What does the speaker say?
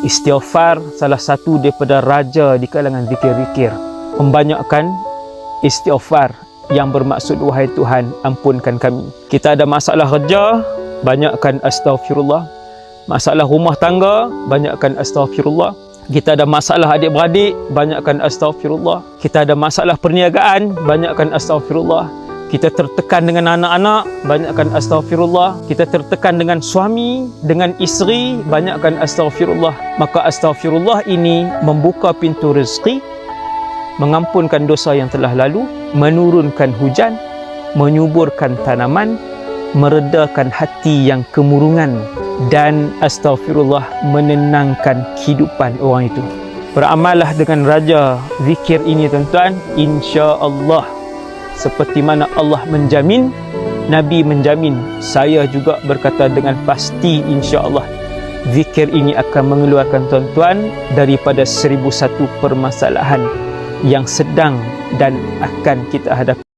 Istighfar salah satu daripada raja di kalangan zikir-zikir. Membanyakkan istighfar yang bermaksud, wahai Tuhan, ampunkan kami. Kita ada masalah kerja, banyakkan astaghfirullah. Masalah rumah tangga, banyakkan astaghfirullah. Kita ada masalah adik-beradik, banyakkan astaghfirullah. Kita ada masalah perniagaan, banyakkan astaghfirullah. Kita tertekan dengan anak-anak, banyakkan astaghfirullah. Kita tertekan dengan suami, dengan isteri, banyakkan astaghfirullah. Maka astaghfirullah ini membuka pintu rezeki, mengampunkan dosa yang telah lalu, menurunkan hujan, menyuburkan tanaman, meredakan hati yang kemurungan, dan astaghfirullah menenangkan kehidupan orang itu. Beramallah dengan raja zikir ini tuan-tuan, insya-Allah. Seperti mana Allah menjamin, Nabi menjamin, saya juga berkata dengan pasti, insya-Allah zikir ini akan mengeluarkan tuan-tuan daripada 1001 permasalahan yang sedang dan akan kita hadapi.